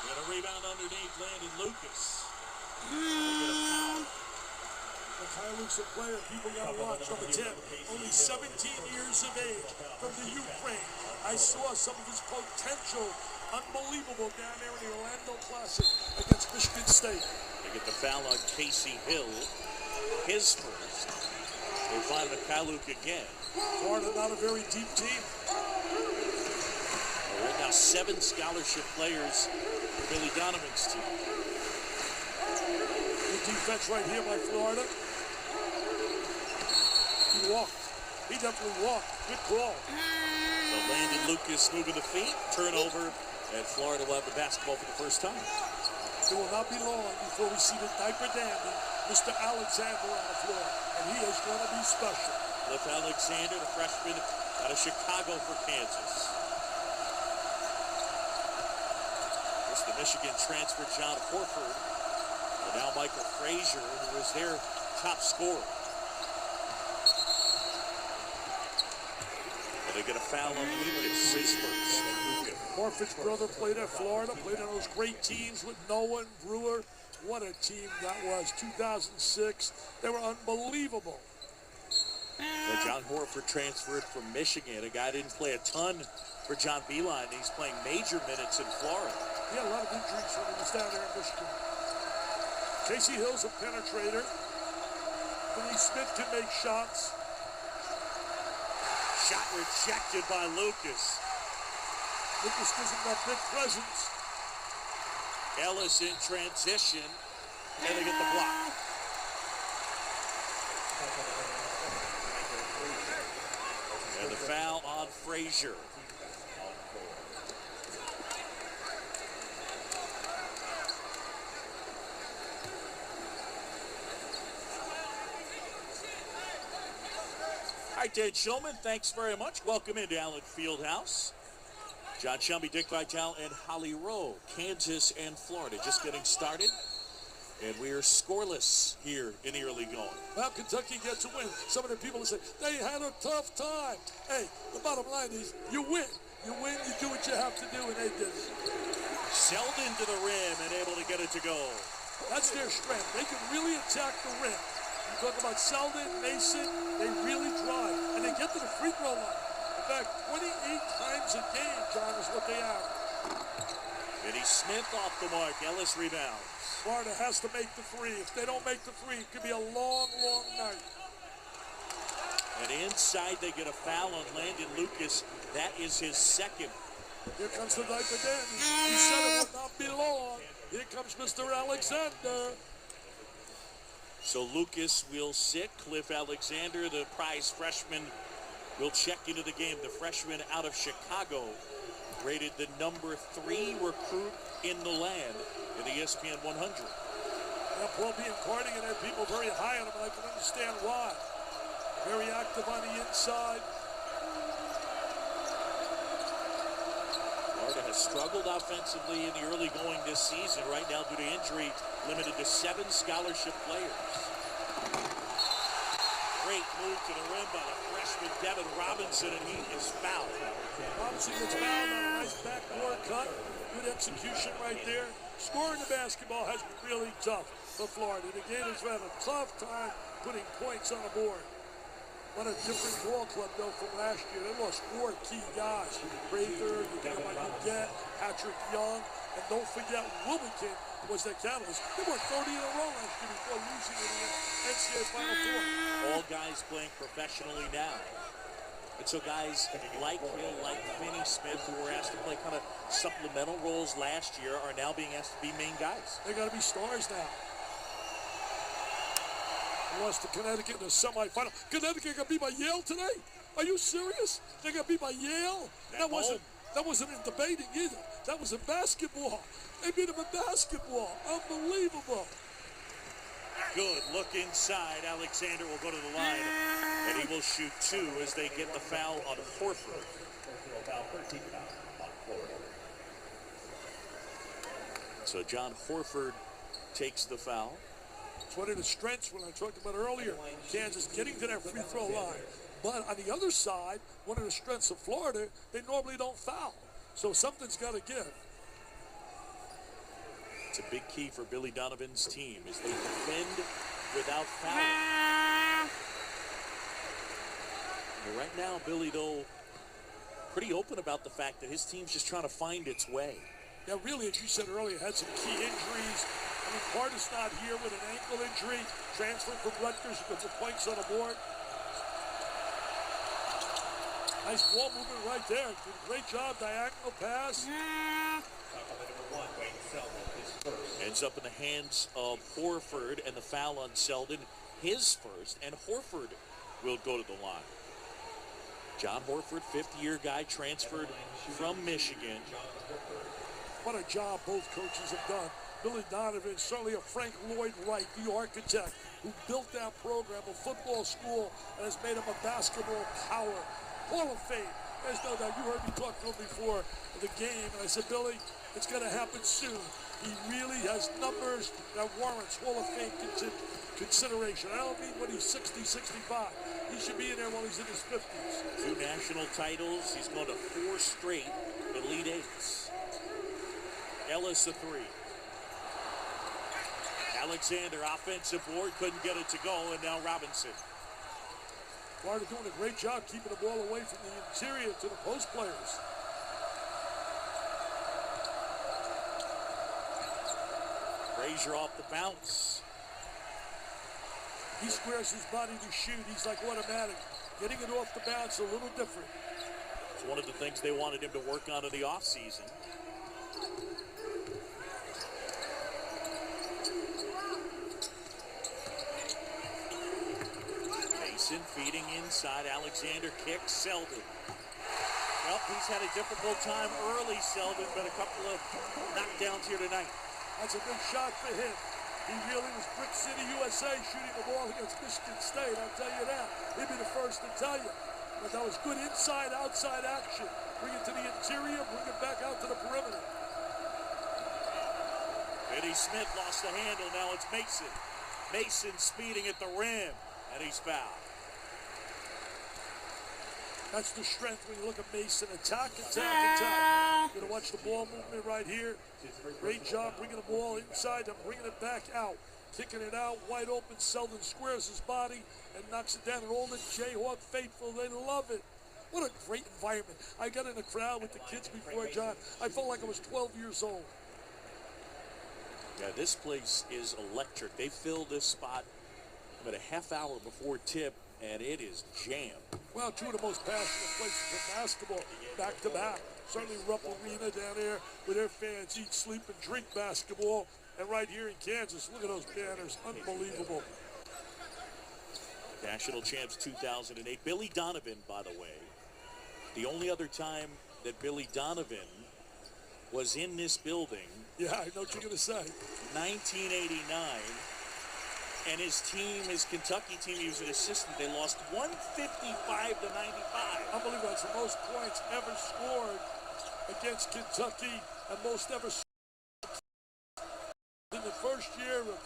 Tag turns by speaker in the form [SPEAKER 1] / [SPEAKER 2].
[SPEAKER 1] And a rebound underneath Landon Lucas.
[SPEAKER 2] Ty Luke's a player people got to watch. Number 10, only 17 years of age from the Ukraine. I saw some of his potential, unbelievable down there in the Orlando Classic against Michigan State.
[SPEAKER 1] They get the foul on Casey Hill, his first. They find Mykhailiuk again.
[SPEAKER 2] Florida not a very deep team.
[SPEAKER 1] Right now, 7 scholarship players for Billy Donovan's team.
[SPEAKER 2] Good defense right here by Florida. He walked. He definitely walked. Good call.
[SPEAKER 1] So Landon Lucas moving the feet, turnover, and Florida will have the basketball for the first time.
[SPEAKER 2] It will not be long before we see the diaper dandy, Mr. Alexander, on the floor, and he is going to be special.
[SPEAKER 1] Cliff Alexander, the freshman out of Chicago for Kansas. First, the Michigan transfer, John Horford, and now Michael Frazier, who was their top scorer. And they get a foul on Lucas, his first.
[SPEAKER 2] Horford's brother played at Florida, played on those great teams with Noah and Brewer. What a team that was, 2006. They were unbelievable.
[SPEAKER 1] Well, John Horford transferred from Michigan. A guy didn't play a ton for John Beilein. He's playing major minutes in Florida.
[SPEAKER 2] He had a lot of injuries when he was down there in Michigan. Casey Hill's a penetrator. Denise Smith can make shots.
[SPEAKER 1] Shot rejected by Lucas.
[SPEAKER 2] Lucas gives him that big presence.
[SPEAKER 1] Ellis in transition, and they get the block. And the foul on Frazier. All right, Dan Shulman, thanks very much. Welcome into Allen Fieldhouse. John Shumby, Dick Vitale, and Holly Rowe. Kansas and Florida just getting started. And we are scoreless here in the early going.
[SPEAKER 2] Well, Kentucky gets a win. Some of the people say, they had a tough time. Hey, the bottom line is you win. You win, you do what you have to do, and they did it.
[SPEAKER 1] Selden to the rim and able to get it to go.
[SPEAKER 2] That's their strength. They can really attack the rim. You talk about Selden, Mason, they really drive. And they get to the free throw line. In fact, 28 times a game, John, is what they have.
[SPEAKER 1] Vinny Smith off the mark. Ellis rebounds.
[SPEAKER 2] Florida has to make the three. If they don't make the three, it could be a long, long night.
[SPEAKER 1] And inside, they get a foul on Landon Lucas. That is his second.
[SPEAKER 2] Here comes the diaper dandy. He said it would not be long. Here comes Mr. Alexander.
[SPEAKER 1] So Lucas will sit. Cliff Alexander, the prize freshman, will check into the game. The freshman out of Chicago, rated the number 3 recruit in the land in the ESPN 100.
[SPEAKER 2] Yeah, Paul Biancardi and had people very high on him, and I can understand why. Very active on the inside.
[SPEAKER 1] Florida has struggled offensively in the early going this season. Right now, due to injury, limited to 7 scholarship players. Great move to the rim by the freshman Devin Robinson, and he is fouled.
[SPEAKER 2] Robinson gets fouled on a nice backboard cut. Good execution right there. Scoring the basketball has been really tough for Florida. The Gators have had a tough time putting points on the board. What a different ball club, though, from last year. They lost 4 key guys. Prather, Get, Patrick Young, and don't forget Wilmington was their catalyst. They won 30 in a row last year before losing in the NCAA Final Four.
[SPEAKER 1] All guys playing professionally now. And so guys like Hill, like Vinny Smith, who were asked to play kind of supplemental roles last year, are now being asked to be main guys.
[SPEAKER 2] They got to be stars now. Lost to Connecticut in the semifinal. Connecticut got beat by Yale today? Are you serious? They got beat by Yale? That wasn't in debating either. That was in basketball. They beat them in basketball. Unbelievable.
[SPEAKER 1] Good look inside. Alexander will go to the line, and he will shoot 2 as they get the foul on Horford. So John Horford takes the foul.
[SPEAKER 2] It's one of the strengths when I talked about earlier. Kansas getting to that free throw line. But on the other side, one of the strengths of Florida, they normally don't foul. So something's got to give.
[SPEAKER 1] It's a big key for Billy Donovan's team as they defend without fouling. But right now, Billy, though, pretty open about the fact that his team's just trying to find its way.
[SPEAKER 2] Yeah, really, as you said earlier, had some key injuries. I mean, Carter's not here with an ankle injury. Transferred from Rutgers, he puts the points on the board. Nice ball movement right there. Did a great job, diagonal pass.
[SPEAKER 1] Ends up in the hands of Horford, and the foul on Selden, his first, and Horford will go to the line. John Horford, fifth-year guy, transferred from Michigan.
[SPEAKER 2] What a job both coaches have done. Billy Donovan, certainly a Frank Lloyd Wright, the architect, who built that program, a football school, and has made him a basketball power. Hall of Fame. There's no doubt. You heard me talk to him before the game, and I said, Billy, it's going to happen soon. He really has numbers that warrants Hall of Fame consideration. I don't mean when he's 60, 65. He should be in there when he's in his 50s.
[SPEAKER 1] 2 national titles. He's going to 4 straight Elite Eights. Ellis a 3. Alexander, offensive board, couldn't get it to go, and now Robinson.
[SPEAKER 2] Florida doing a great job keeping the ball away from the interior to the post players.
[SPEAKER 1] Frazier off the bounce.
[SPEAKER 2] He squares his body to shoot. He's like automatic. Getting it off the bounce a little different.
[SPEAKER 1] It's one of the things they wanted him to work on in the offseason. Mason feeding inside. Alexander kicks. Selden. Well, he's had a difficult time early, Selden, but a couple of knockdowns here tonight.
[SPEAKER 2] That's a good shot for him. He really was Brick City, USA, shooting the ball against Michigan State. I'll tell you that. He'd be the first to tell you. But that was good inside-outside action. Bring it to the interior, bring it back out to the perimeter.
[SPEAKER 1] Eddie Smith lost the handle. Now it's Mason. Mason speeding at the rim, and he's fouled.
[SPEAKER 2] That's the strength when you look at Mason. Attack, attack, attack. You're going to watch the ball movement right here. Great job bringing the ball inside and bringing it back out. Kicking it out, wide open. Selden squares his body and knocks it down. And all the Jayhawk faithful, they love it. What a great environment. I got in the crowd with the kids before, John. I felt like I was 12 years old.
[SPEAKER 1] Yeah, this place is electric. They filled this spot about a half hour before tip, and it is jammed.
[SPEAKER 2] Well, 2 of the most passionate places for basketball, back-to-back. Certainly Rupp Arena down there where their fans eat, sleep, and drink basketball. And right here in Kansas, look at those banners. Unbelievable.
[SPEAKER 1] National champs 2008. Billy Donovan, by the way, the only other time that Billy Donovan was in this building.
[SPEAKER 2] Yeah, I know what you're going to say.
[SPEAKER 1] 1989. And his team, his Kentucky team, he was an assistant. They lost 155 to 95.
[SPEAKER 2] Unbelievable. That's the most points ever scored against Kentucky and most ever scored in the first year of